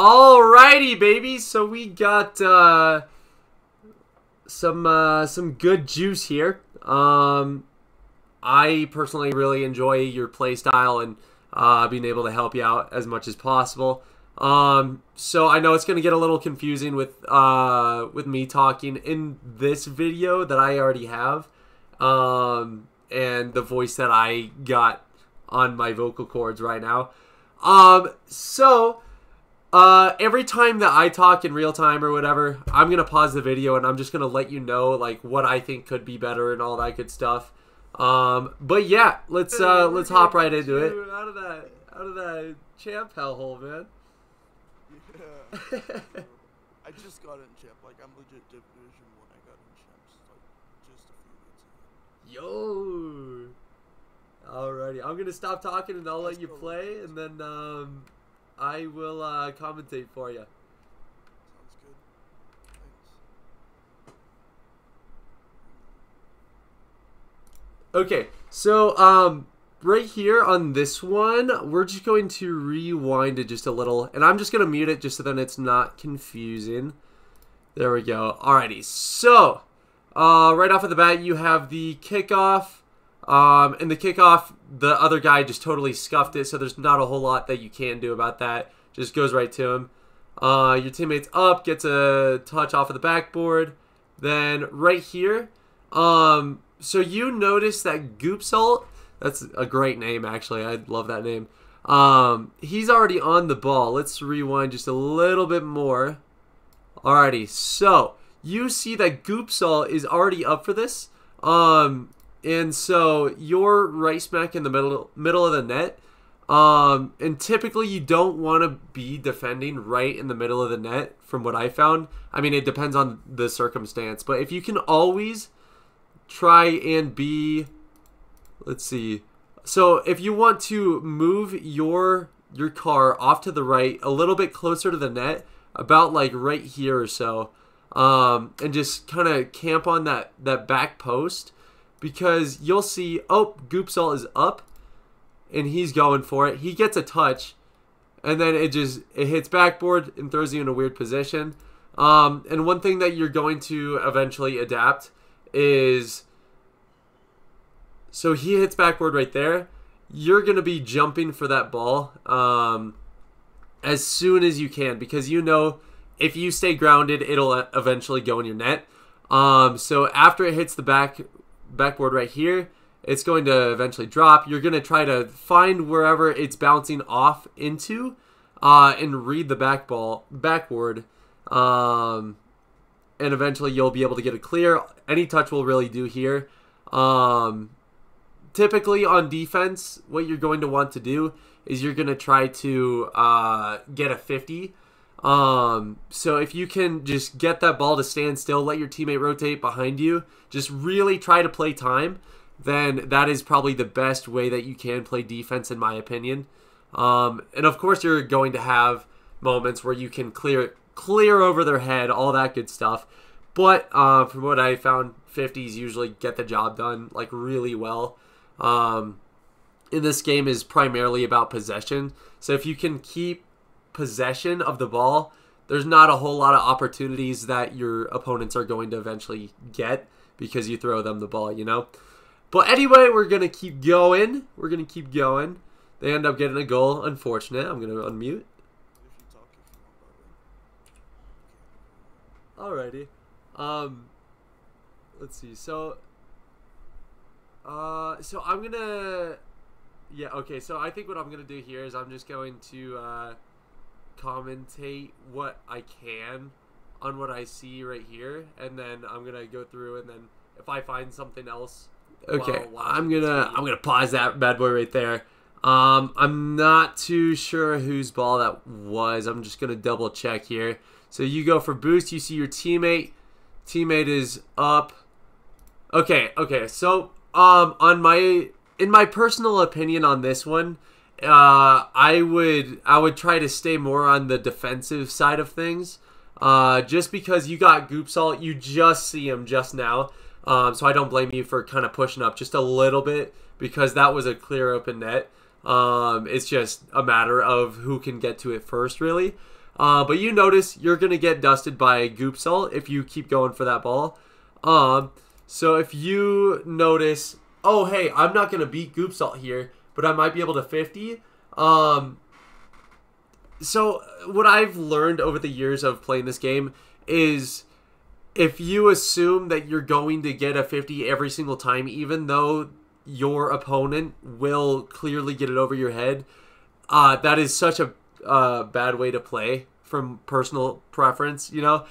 Alrighty, baby. So we got some good juice here. I personally really enjoy your play style and being able to help you out as much as possible. So I know it's gonna get a little confusing with me talking in this video that I already have, and the voice that I got on my vocal cords right now. Every time that I talk in real time or whatever, I'm going to pause the video and I'm just going to let you know like what I think could be better and all that good stuff. But yeah, let's hop right into it. Out of that champ hellhole, man. Yeah. I just got in champ. Like I'm legit division 1. I got in champs like just a few minutes ago. Yo. Alrighty, I'm going to stop talking and I'll let you play, and then I will commentate for you. Sounds good. Thanks. Okay, so right here on this one, we're just going to rewind it just a little, and I'm just going to mute it just so that it's not confusing. There we go. Alrighty, so right off of the bat, you have the kickoff. In the kickoff, the other guy just totally scuffed it, so there's not a whole lot that you can do about that. Just goes right to him. Your teammate's up, gets a touch off of the backboard. Then right here, so you notice that Goop Salt, that's a great name actually, I love that name. He's already on the ball. Let's rewind just a little bit more. Alrighty, so you see that Goop Salt is already up for this. And so you're right smack in the middle of the net. And typically you don't want to be defending right in the middle of the net from what I found. I mean, it depends on the circumstance. But if you can always try and be, let's see. So if you want to move your car off to the right a little bit closer to the net, about like right here or so, and just kind of camp on that back post. Because you'll see, oh, Goop Salt is up, and he's going for it. He gets a touch, and then it hits backboard and throws you in a weird position. And one thing that you're going to eventually adapt is, so he hits backboard right there. You're going to be jumping for that ball as soon as you can, because you know if you stay grounded, it'll eventually go in your net. So after it hits the backboard right here, it's going to eventually drop. You're going to try to find wherever it's bouncing off into and read the backboard, and eventually you'll be able to get a clear. Any touch will really do here. Typically on defense, what you're going to want to do is you're going to try to get a 50. So if you can just get that ball to stand still, let your teammate rotate behind you, just really try to play time, then that is probably the best way that you can play defense in my opinion. And of course you're going to have moments where you can clear over their head, all that good stuff. But from what I found, 50s usually get the job done like really well. In this game is primarily about possession. So if you can keep possession of the ball, there's not a whole lot of opportunities that your opponents are going to eventually get because you throw them the ball, you know. But anyway, we're going to keep going. They end up getting a goal. Unfortunate. I'm going to unmute. Alrighty. Let's see. So I'm going to, yeah, okay. So I think what I'm going to do here is I'm just going to commentate what I can on what I see right here, and then I'm gonna go through, and then if I find something else, okay, I'm gonna pause that bad boy right there. I'm not too sure whose ball that was. I'm just gonna double check here. So you go for boost, you see your teammate is up. Okay, so in my personal opinion on this one, I would try to stay more on the defensive side of things, just because you got Goop Salt, you just see him just now, so I don't blame you for kind of pushing up just a little bit because that was a clear open net. It's just a matter of who can get to it first, really. But you notice you're going to get dusted by Goop Salt if you keep going for that ball. So if you notice, oh, hey, I'm not going to beat Goop Salt here, but I might be able to 50. So what I've learned over the years of playing this game is if you assume that you're going to get a 50 every single time, even though your opponent will clearly get it over your head, that is such a bad way to play from personal preference, you know?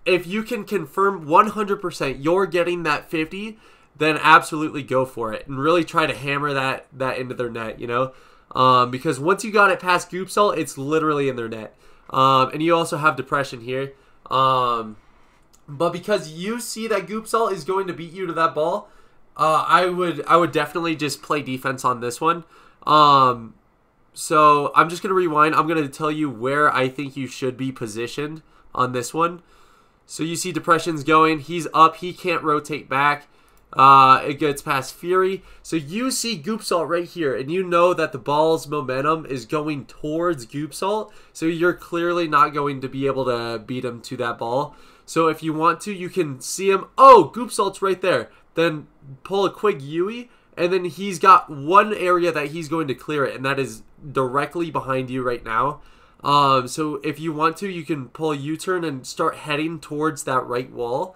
If you can confirm 100% you're getting that 50, then absolutely go for it and really try to hammer that into their net, you know? Because once you got it past Goop Salt, it's literally in their net. And you also have Depression here. But because you see that Goop Salt is going to beat you to that ball, I would definitely just play defense on this one. So I'm just going to rewind. I'm going to tell you where I think you should be positioned on this one. So you see Depression's going. He's up. He can't rotate back. It gets past Fury. So you see Goop Salt right here, and you know that the ball's momentum is going towards Goop Salt. So you're clearly not going to be able to beat him to that ball. So if you want to, you can see him. Oh, Goop Salt's right there. Then pull a quick YEEEW, and then he's got one area that he's going to clear it, and that is directly behind you right now. So if you want to, you can pull a U-turn and start heading towards that right wall.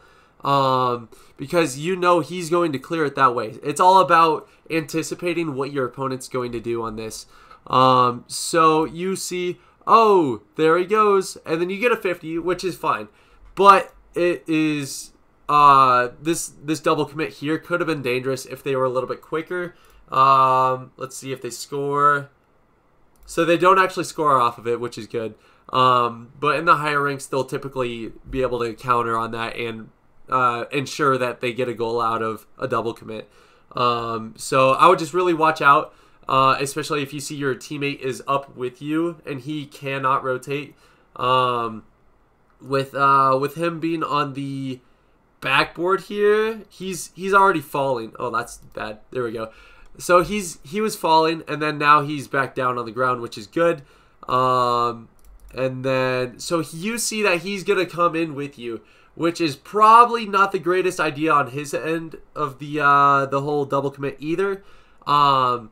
Because you know he's going to clear it that way. It's all about anticipating what your opponent's going to do on this. So you see, oh, there he goes, and then you get a 50, which is fine. But it is this double commit here could have been dangerous if they were a little bit quicker. Let's see if they score. So they don't actually score off of it, which is good. But in the higher ranks, they'll typically be able to counter on that and ensure that they get a goal out of a double commit. So I would just really watch out, especially if you see your teammate is up with you and he cannot rotate. With him being on the backboard here, he's already falling. Oh, that's bad. There we go. So he was falling, and then now he's back down on the ground, which is good. And then so you see that he's gonna come in with you, which is probably not the greatest idea on his end of the whole double commit either. But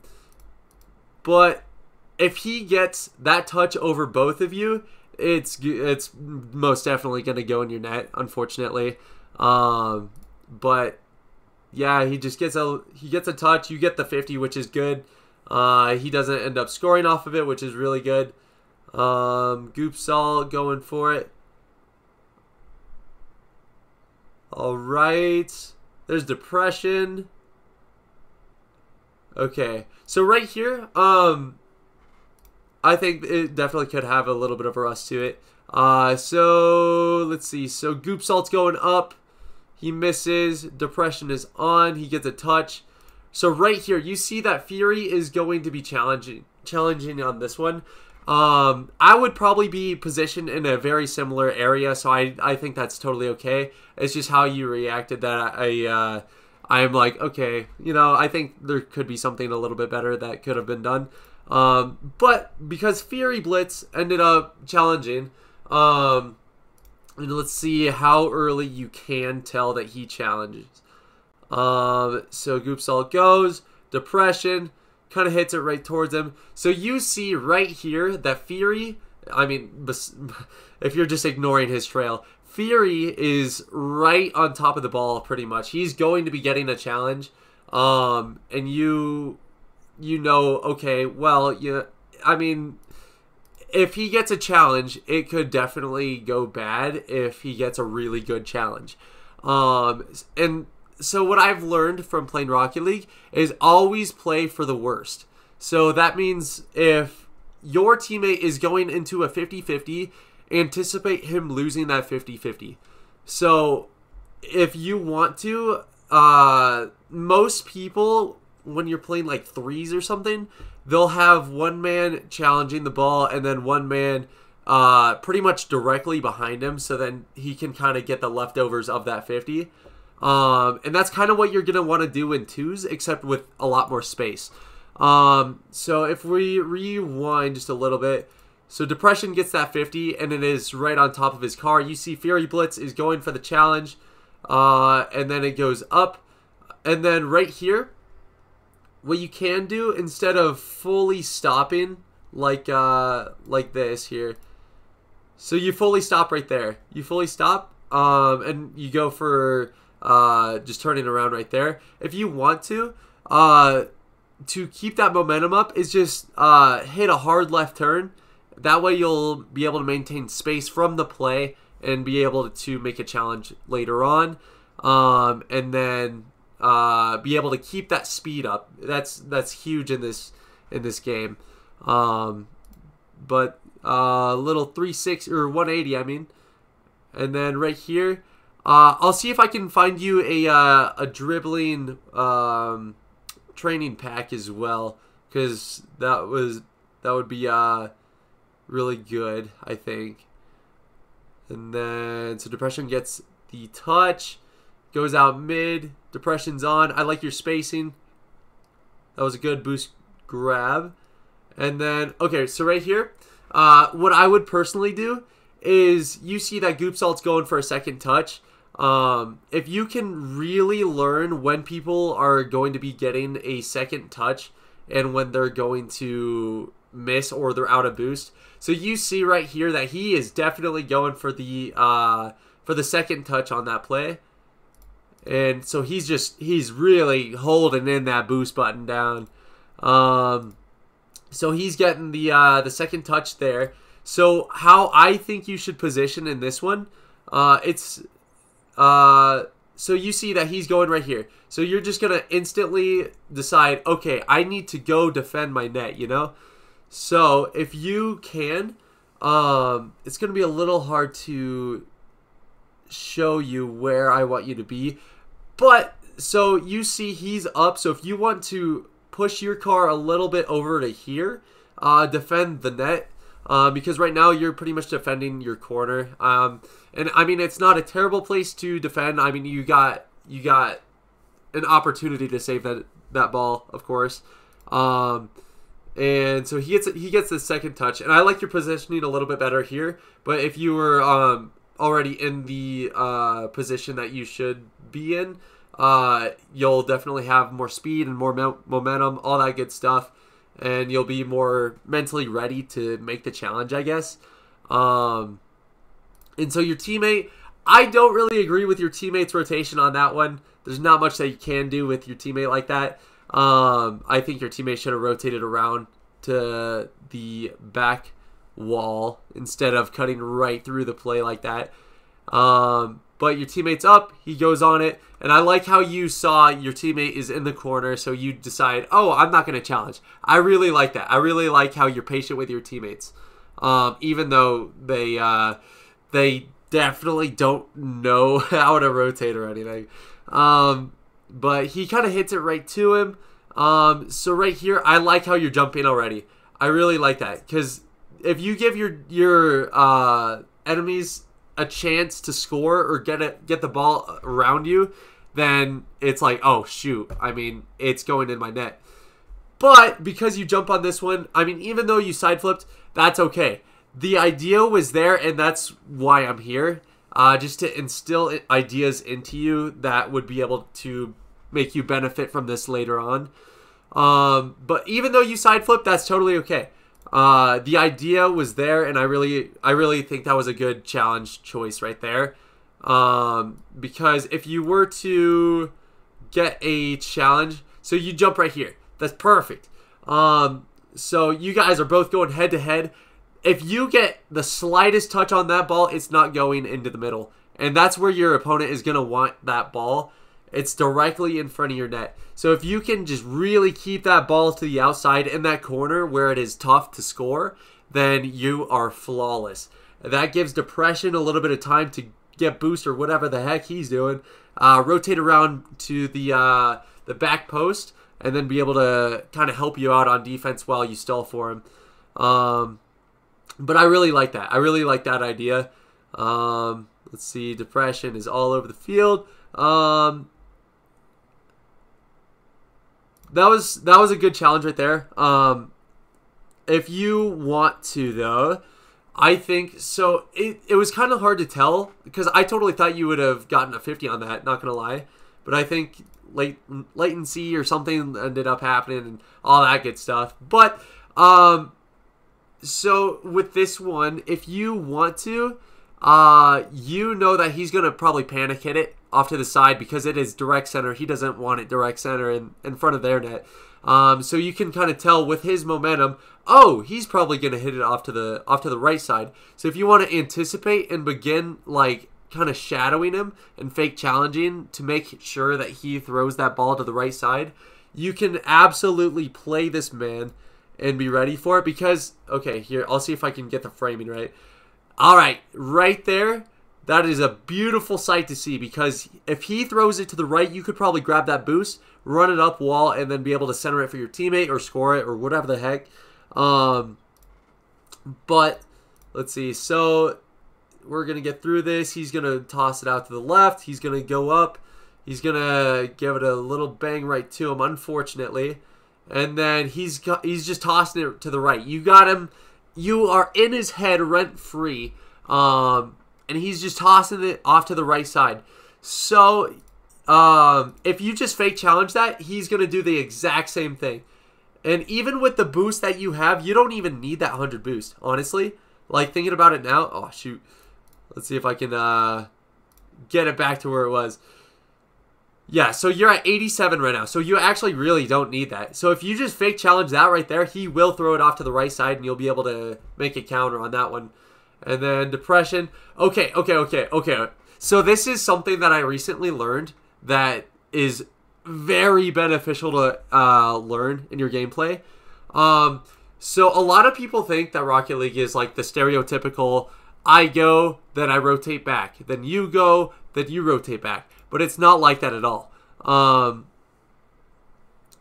if he gets that touch over both of you, it's most definitely gonna go in your net, unfortunately. But yeah, he gets a touch. You get the 50, which is good. He doesn't end up scoring off of it, which is really good. Goop Salt going for it. All right. There's Depression. Okay. So right here, I think it definitely could have a little bit of a rust to it. So let's see. So Goop Salt's going up. He misses. Depression is on. He gets a touch. So right here, you see that Fury is going to be challenging on this one. I would probably be positioned in a very similar area, so I think that's totally okay. It's just how you reacted that I'm like, okay, you know, I think there could be something a little bit better that could have been done. But because Fury Blitz ended up challenging, and let's see how early you can tell that he challenges. So Goop Salt goes, Depression, kind of hits it right towards him. So you see right here that Fury, I mean, if you're just ignoring his trail, Fury is right on top of the ball pretty much. He's going to be getting a challenge. And you know, okay, well, yeah, I mean, if he gets a challenge, it could definitely go bad if he gets a really good challenge. And so what I've learned from playing Rocket League is always play for the worst. So that means if your teammate is going into a 50-50, anticipate him losing that 50-50. So if you want to, most people, when you're playing like threes or something, they'll have one man challenging the ball and then one man pretty much directly behind him, so then he can kind of get the leftovers of that 50. And that's kind of what you're going to want to do in twos, except with a lot more space. So if we rewind just a little bit, so Depression gets that 50, and it is right on top of his car. You see Fury Blitz is going for the challenge, and then it goes up, and then right here, what you can do instead of fully stopping like this here, so you fully stop right there. You fully stop, and you go for just turning around right there. If you want to keep that momentum up, is just hit a hard left turn. That way you'll be able to maintain space from the play and be able to make a challenge later on, and then be able to keep that speed up. That's huge in this game. But little 360 or 180, I mean, and then right here, I'll see if I can find you a dribbling training pack as well, because that would be really good, I think. And then so Depression gets the touch, goes out mid, Depression's on. I like your spacing. That was a good boost grab. And then, okay, so right here, what I would personally do is, you see that Goop Salt's going for a second touch. If you can really learn when people are going to be getting a second touch and when they're going to miss or they're out of boost. So you see right here that he is definitely going for the second touch on that play. And so he's really holding in that boost button down. So he's getting the second touch there. So how I think you should position in this one, so you see that he's going right here. So you're just going to instantly decide, okay, I need to go defend my net, you know? So if you can, it's going to be a little hard to show you where I want you to be. But, so you see he's up. So if you want to push your car a little bit over to here, defend the net. Because right now you're pretty much defending your corner. And I mean, it's not a terrible place to defend. I mean, you got an opportunity to save that ball, of course. And so he gets the second touch, and I like your positioning a little bit better here. But if you were already in the position that you should be in, you'll definitely have more speed and more momentum, all that good stuff, and you'll be more mentally ready to make the challenge, I guess. And so your teammate, I don't really agree with your teammate's rotation on that one. There's not much that you can do with your teammate like that. I think your teammate should have rotated around to the back wall instead of cutting right through the play like that. But your teammate's up, he goes on it, and I like how you saw your teammate is in the corner, so you decide, oh, I'm not going to challenge. I really like that. I really like how you're patient with your teammates, even though they definitely don't know how to rotate or anything. But he kind of hits it right to him. So right here, I like how you're jumping already. I really like that, because if you give your enemies a chance to score or get the ball around you, then it's like, oh shoot, I mean, it's going in my net. But because you jump on this one, I mean, even though you side flipped, that's okay. The idea was there, and that's why I'm here, just to instill ideas into you that would be able to make you benefit from this later on. But even though you side flip, that's totally okay. The idea was there, and I really think that was a good challenge choice right there. Because if you were to get a challenge, so you jump right here. That's perfect. So you guys are both going head to head. If you get the slightest touch on that ball, it's not going into the middle. And that's where your opponent is going to want that ball. It's directly in front of your net. So if you can just really keep that ball to the outside in that corner where it is tough to score, then you are flawless. That gives Depression a little bit of time to get boost or whatever the heck he's doing. Rotate around to the back post and then be able to kind of help you out on defense while you stall for him. But I really like that. I really like that idea. Let's see. Depression is all over the field. that was a good challenge right there. If you want to, though, I think so. It was kind of hard to tell because I totally thought you would have gotten a 50 on that. Not gonna lie, but I think latency or something ended up happening and all that good stuff. But so with this one, if you want to, you know that he's gonna probably panic hit it off to the side because it is direct center. He doesn't want it direct center in front of their net. So you can kind of tell with his momentum, oh, he's probably going to hit it off to the right side. So if you want to anticipate and begin like kind of shadowing him and fake challenging to make sure that he throws that ball to the right side, you can absolutely play this man and be ready for it because, okay, here, I'll see if I can get the framing right. All right, right there. That is a beautiful sight to see because if he throws it to the right, you could probably grab that boost, run it up wall, and then be able to center it for your teammate or score it or whatever the heck. But let's see. So we're going to get through this. He's going to toss it out to the left. He's going to go up. He's going to give it a little bang right to him, unfortunately. And then he's just tossing it to the right. You got him. You are in his head rent-free. And he's just tossing it off to the right side. So, if you just fake challenge that, he's going to do the exact same thing. And even with the boost that you have, you don't even need that 100 boost, honestly. Like, thinking about it now. Oh, shoot. Let's see if I can get it back to where it was. Yeah, so you're at 87 right now. So you actually really don't need that. So if you just fake challenge that right there, he will throw it off to the right side, and you'll be able to make a counter on that one. And then depression. Okay. So this is something that I recently learned that is very beneficial to learn in your gameplay. So a lot of people think that Rocket League is like the stereotypical, I go, then I rotate back. Then you go, then you rotate back. But it's not like that at all.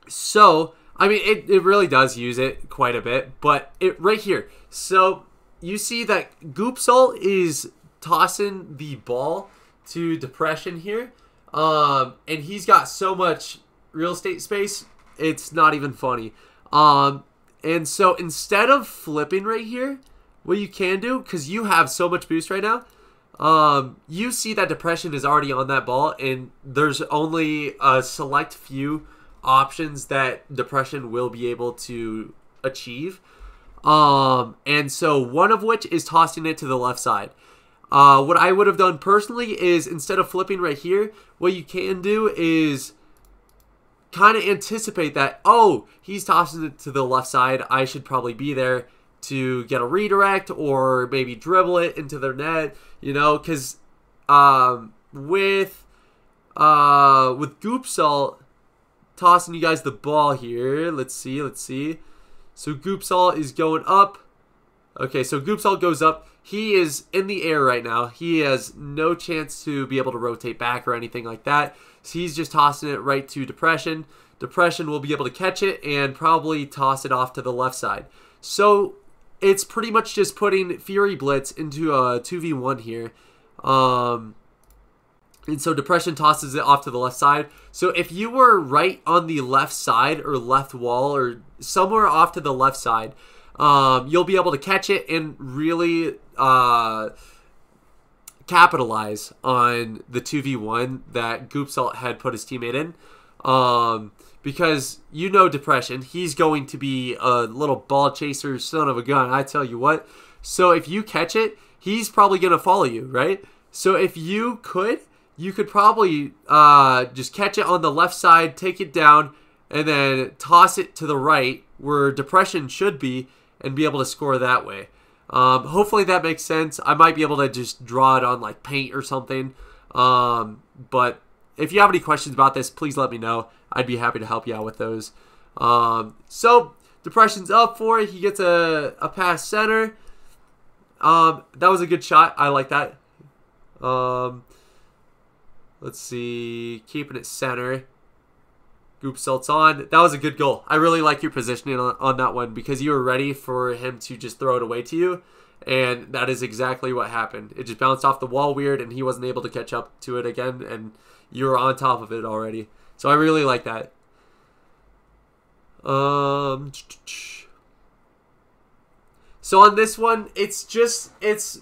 So, I mean, it really does use it quite a bit. But right here. So you see that Goop Salt is tossing the ball to depression here. And he's got so much real estate space, it's not even funny. And so instead of flipping right here, what you can do, because you have so much boost right now, you see that depression is already on that ball, and there's only a select few options that depression will be able to achieve. And so one of which is tossing it to the left side. What I would have done personally is instead of flipping right here, what you can do is kind of anticipate that, oh, he's tossing it to the left side. I should probably be there to get a redirect or maybe dribble it into their net, you know, because with Goop Salt tossing you guys the ball here, let's see. So Goop Salt is going up. Okay, so Goop Salt goes up. He is in the air right now. He has no chance to be able to rotate back or anything like that. So he's just tossing it right to Depression. Depression will be able to catch it and probably toss it off to the left side. So it's pretty much just putting Fury Blitz into a 2v1 here. And so Depression tosses it off to the left side. So if you were right on the left side or left wall or somewhere off to the left side, you'll be able to catch it and really capitalize on the 2v1 that Goop Salt had put his teammate in. Because you know Depression, he's going to be a little ball chaser son of a gun, I tell you what. So if you catch it, he's probably going to follow you, right? So if you could probably just catch it on the left side, take it down, and then toss it to the right where Depression should be and be able to score that way. Hopefully that makes sense. I might be able to just draw it on like paint or something. But if you have any questions about this, please let me know. I'd be happy to help you out with those. So Depression's up for it. He gets a pass center. That was a good shot. I like that. Let's see. Keeping it center. Goop Salt's on. That was a good goal. I really like your positioning on that one because you were ready for him to just throw it away to you. And that is exactly what happened. It just bounced off the wall weird and he wasn't able to catch up to it again. And you were on top of it already. So I really like that. So on this one, it's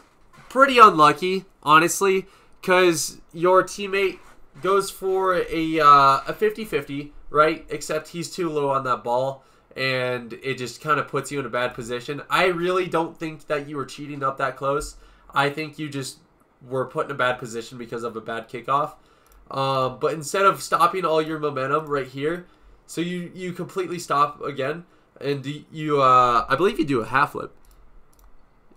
pretty unlucky, honestly, because your teammate goes for a 50-50, right? Except he's too low on that ball, and it just kind of puts you in a bad position. I really don't think that you were cheating up that close. I think you just were put in a bad position because of a bad kickoff. But instead of stopping all your momentum right here, so you completely stop again, and you I believe you do a half flip.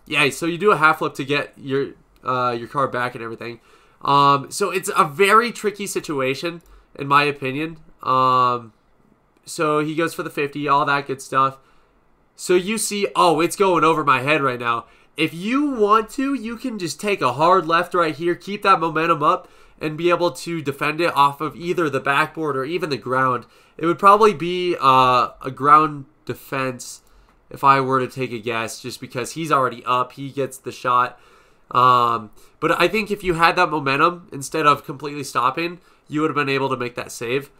Yeah, so you do a half flip to get your car back and everything. So it's a very tricky situation, in my opinion. So he goes for the 50, all that good stuff. So you see, oh, it's going over my head right now. If you want to, you can just take a hard left right here, keep that momentum up, and be able to defend it off of either the backboard or even the ground. It would probably be a ground defense if I were to take a guess, just because he's already up. He gets the shot. But I think if you had that momentum, instead of completely stopping, you would have been able to make that save.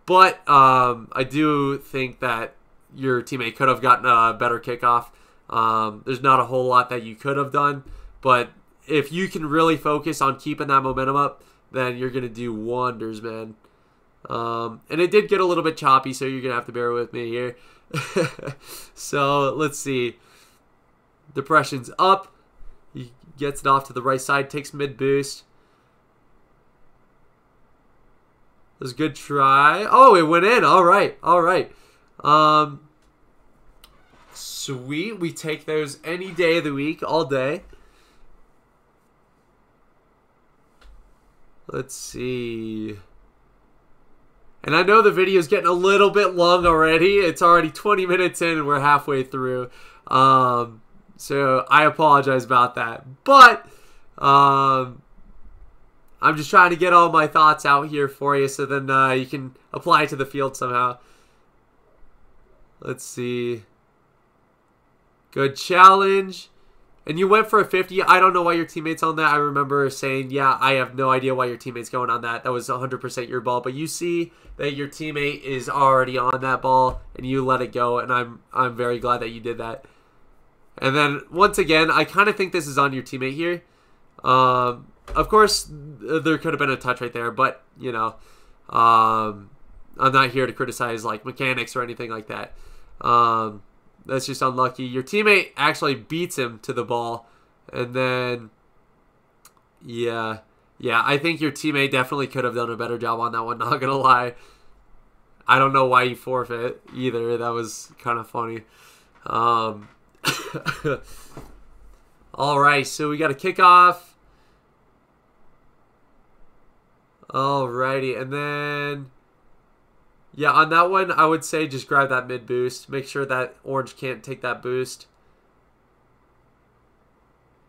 But I do think that your teammate could have gotten a better kickoff. There's not a whole lot that you could have done. But if you can really focus on keeping that momentum up, then you're going to do wonders, man. And it did get a little bit choppy, so you're going to have to bear with me here. So let's see. Depression's up. He gets it off to the right side, takes mid boost. That was a good try. Oh, it went in. All right. All right. Sweet. We take those any day of the week, all day. Let's see. And I know the video is getting a little bit long already. It's already 20 minutes in and we're halfway through. So I apologize about that. But I'm just trying to get all my thoughts out here for you so then you can apply it to the field somehow. Let's see. Good challenge. And you went for a 50. I don't know why your teammate's on that. I remember saying, yeah, I have no idea why your teammate's going on that. That was 100% your ball. But you see that your teammate is already on that ball, and you let it go. And I'm very glad that you did that. And then, once again, I kind of think this is on your teammate here. Of course, there could have been a touch right there. But, you know, I'm not here to criticize, like, mechanics or anything like that. That's just unlucky. Your teammate actually beats him to the ball. And then, yeah, I think your teammate definitely could have done a better job on that one, not going to lie. I don't know why you forfeit either. That was kind of funny. All right, so we got a kickoff. All righty, and then... yeah, on that one, I would say just grab that mid boost. Make sure that orange can't take that boost.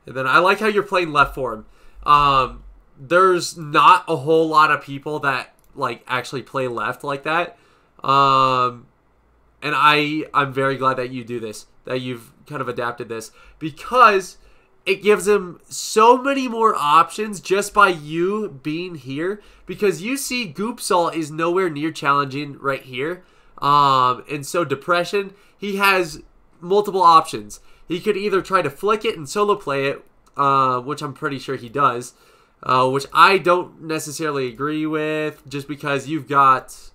And then I like how you're playing left for him. There's not a whole lot of people that like actually play left like that. And I'm very glad that you do this, that you've kind of adapted this, because it gives him so many more options just by you being here. Because you see Goopsall is nowhere near challenging right here. And so Depression, he has multiple options. He could either try to flick it and solo play it, which I'm pretty sure he does. Which I don't necessarily agree with, just because you've got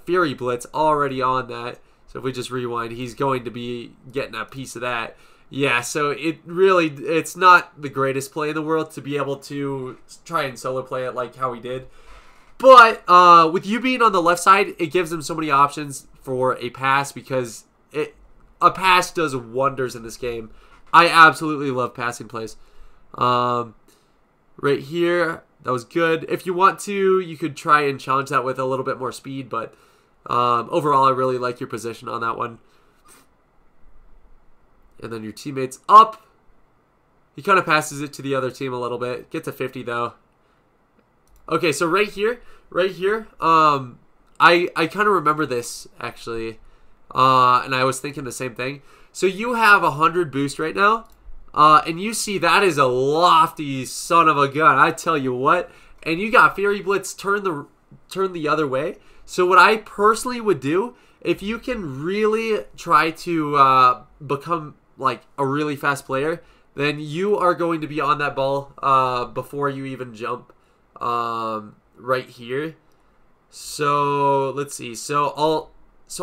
Fury Blitz already on that. So if we just rewind, he's going to be getting a piece of that. Yeah, so it's not the greatest play in the world to be able to try and solo play it like how he did. But with you being on the left side, it gives him so many options for a pass, because a pass does wonders in this game. I absolutely love passing plays. Right here, that was good. If you want to, you could try and challenge that with a little bit more speed, but overall, I really like your position on that one. And then your teammate's up. He kind of passes it to the other team a little bit. Gets a 50 though. Okay, so right here, I kind of remember this actually, and I was thinking the same thing. So you have 100 boost right now, and you see that is a lofty son of a gun. I tell you what, and you got Fury Blitz turn the other way. So what I personally would do if you can really try to become like a really fast player, then you are going to be on that ball before you even jump right here. So let's see. So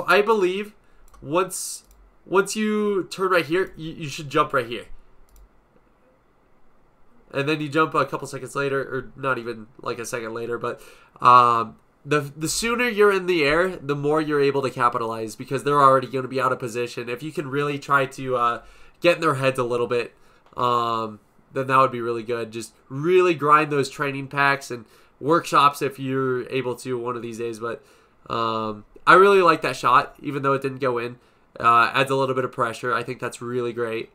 I believe once you turn right here, you should jump right here. And then you jump a couple seconds later, or not even like a second later, but the sooner you're in the air, the more you're able to capitalize, because they're already going to be out of position. If you can really try to get in their heads a little bit, then that would be really good. Just really grind those training packs and workshops if you're able to one of these days. But I really like that shot, even though it didn't go in. Adds a little bit of pressure. I think that's really great.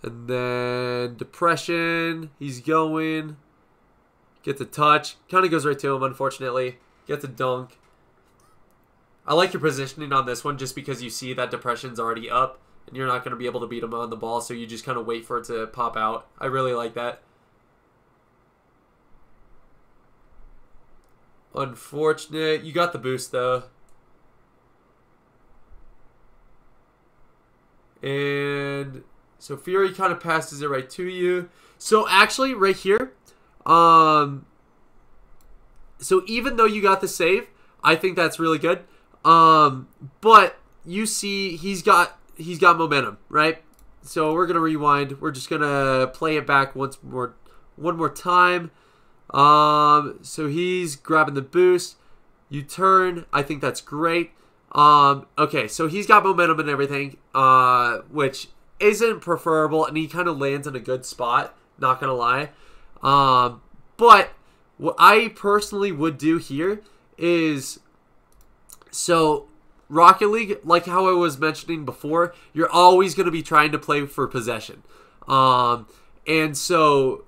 And then depression, he's going. Gets a touch. Kind of goes right to him, unfortunately. Gets a dunk. I like your positioning on this one just because you see that depression's already up. And you're not going to be able to beat him on the ball, so you just kind of wait for it to pop out. I really like that. Unfortunate. You got the boost, though. And so Fury kind of passes it right to you. So actually, right here, so even though you got the save, I think that's really good. But you see, he's got momentum, right? So we're gonna rewind. We're just gonna play it back one more time. So he's grabbing the boost. You turn. I think that's great. Okay, so he's got momentum and everything, which isn't preferable, and he kind of lands in a good spot, not gonna lie. But what I personally would do here is, so Rocket League, like how I was mentioning before, you're always going to be trying to play for possession. And so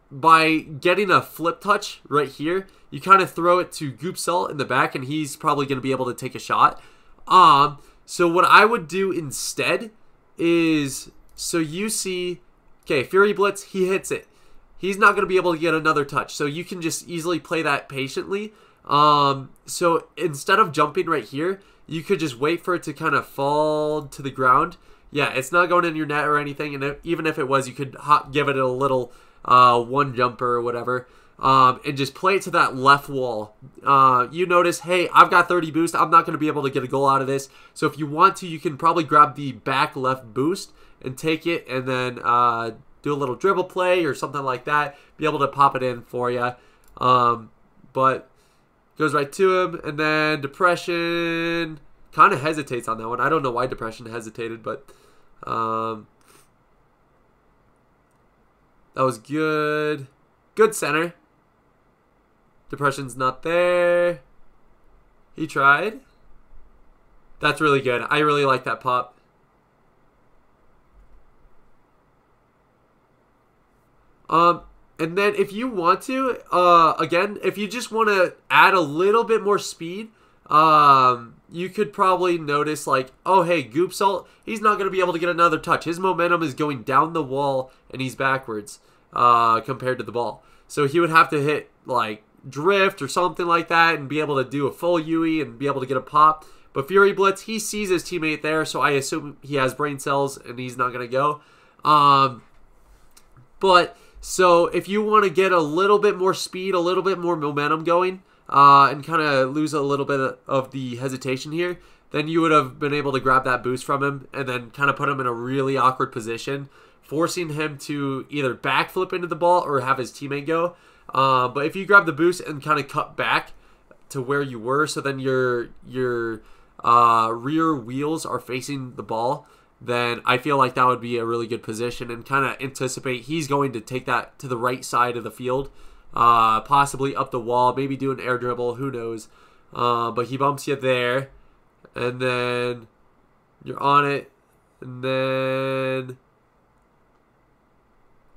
by getting a flip touch right here, you kind of throw it to Goopsell in the back, and he's probably going to be able to take a shot. So what I would do instead is, so you see, okay, Fury Blitz, he hits it. He's not going to be able to get another touch, so you can just easily play that patiently. So instead of jumping right here, you could just wait for it to kind of fall to the ground. Yeah, it's not going in your net or anything, and even if it was, you could give it a little one jumper or whatever, and just play it to that left wall. You notice, hey, I've got 30 boost. I'm not going to be able to get a goal out of this. So if you want to, you can probably grab the back left boost and take it, and then do a little dribble play or something like that. Be able to pop it in for you. But goes right to him, and then Depression kind of hesitates on that one. I don't know why Depression hesitated, but that was good. Good center. Depression's not there. He tried. That's really good. I really like that pop. And then if you want to, again, if you just want to add a little bit more speed, you could probably notice like, oh, hey, Goopsalt, he's not going to be able to get another touch. His momentum is going down the wall, and he's backwards compared to the ball. So he would have to hit like drift or something like that and be able to do a full UE and be able to get a pop. But Fury Blitz, he sees his teammate there, so I assume he has brain cells and he's not going to go. But so if you want to get a little bit more speed, a little bit more momentum going, and kind of lose a little bit of the hesitation here, then you would have been able to grab that boost from him and then kind of put him in a really awkward position, forcing him to either backflip into the ball or have his teammate go. But if you grab the boost and kind of cut back to where you were, so then your rear wheels are facing the ball, then I feel like that would be a really good position, and kind of anticipate he's going to take that to the right side of the field, possibly up the wall, maybe do an air dribble, who knows. But he bumps you there, and then you're on it, and then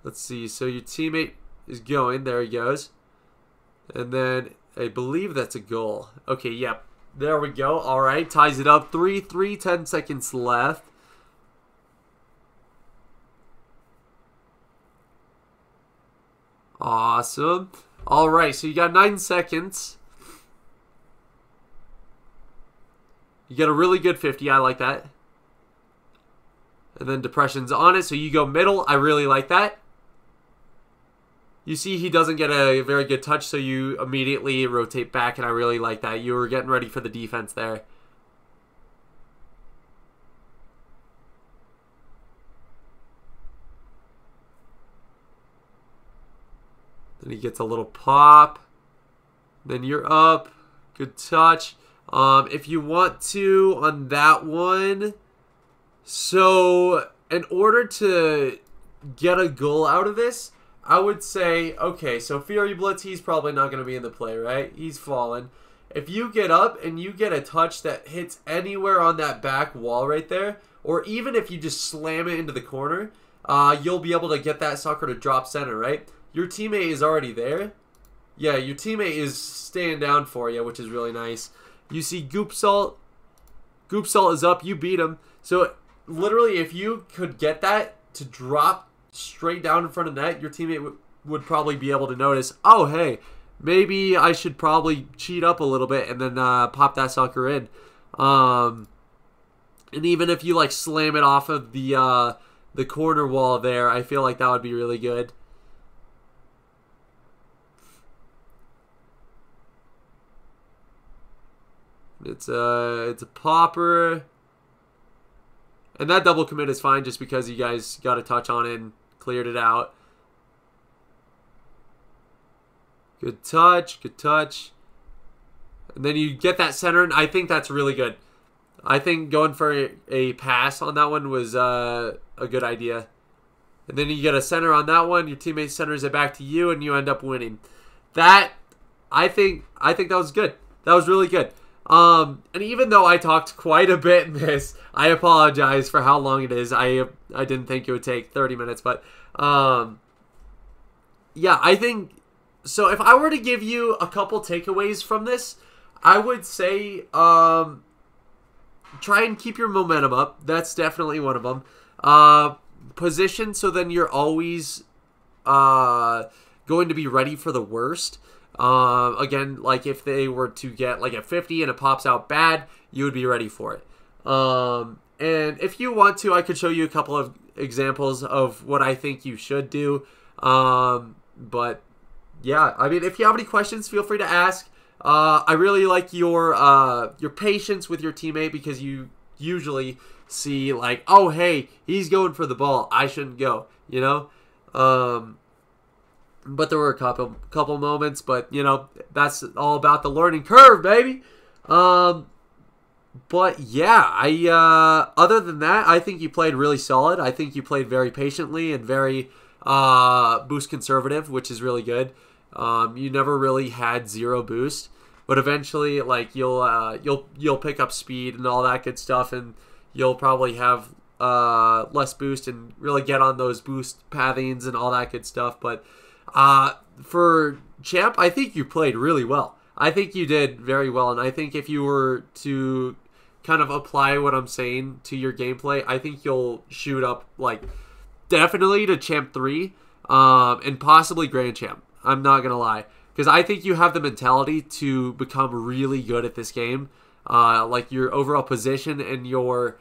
let's see, so your teammate is going, there he goes, and then I believe that's a goal. Okay, yep, there we go. All right, ties it up, 3-3, 10 seconds left. Awesome. All right, so you got 9 seconds. You get a really good 50. I like that. And then depression's on it, so you go middle. I really like that. You see he doesn't get a very good touch, so you immediately rotate back, and I really like that. You were getting ready for the defense there. Then he gets a little pop. Then you're up. Good touch. If you want to, on that one, so in order to get a goal out of this, I would say, okay, so Fury Blitz, he's probably not going to be in the play, right? He's fallen. If you get up and you get a touch that hits anywhere on that back wall right there, or even if you just slam it into the corner, you'll be able to get that sucker to drop center, right? Your teammate is already there. Yeah, your teammate is staying down for you, which is really nice. You see Goop Salt. Goop Salt is up. You beat him. So, literally, if you could get that to drop straight down in front of net, your teammate would probably be able to notice, oh, hey, maybe I should probably cheat up a little bit and then pop that sucker in. And even if you, like, slam it off of the corner wall there, I feel like that would be really good. It's a popper. And that double commit is fine just because you guys got a touch on it and cleared it out. Good touch, good touch. And then you get that center, and I think that's really good. I think going for a pass on that one was a good idea. And then you get a center on that one, your teammate centers it back to you, and you end up winning. That, I think that was good. That was really good. And even though I talked quite a bit in this, I apologize for how long it is. I didn't think it would take 30 minutes, but yeah, I think so. If I were to give you a couple takeaways from this, I would say try and keep your momentum up. That's definitely one of them. Position so then you're always going to be ready for the worst. Again, like if they were to get like a 50 and it pops out bad, you would be ready for it. And if you want to, I could show you a couple of examples of what I think you should do. But yeah, I mean, if you have any questions, feel free to ask. I really like your patience with your teammate, because you usually see like, oh, hey, he's going for the ball, I shouldn't go, you know? But there were a couple moments, but, you know, that's all about the learning curve, baby. But, yeah, other than that, I think you played really solid. I think you played very patiently and very boost conservative, which is really good. You never really had zero boost, but eventually, like, you'll pick up speed and all that good stuff, and you'll probably have less boost and really get on those boost pathings and all that good stuff, but... for Champ, I think you played really well. I think you did very well, and I think if you were to kind of apply what I'm saying to your gameplay, I think you'll shoot up, like, definitely to Champ 3, and possibly Grand Champ. I'm not going to lie. Because I think you have the mentality to become really good at this game. Like, your overall position and your,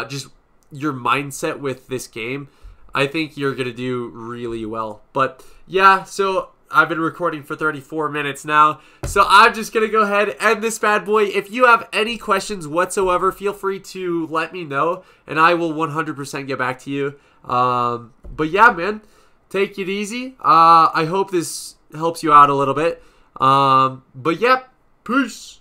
just your mindset with this game, I think you're going to do really well. But, yeah, so I've been recording for 34 minutes now. So I'm just going to go ahead and end this bad boy. If you have any questions whatsoever, feel free to let me know, and I will 100% get back to you. But, yeah, man, take it easy. I hope this helps you out a little bit. But, yeah, peace.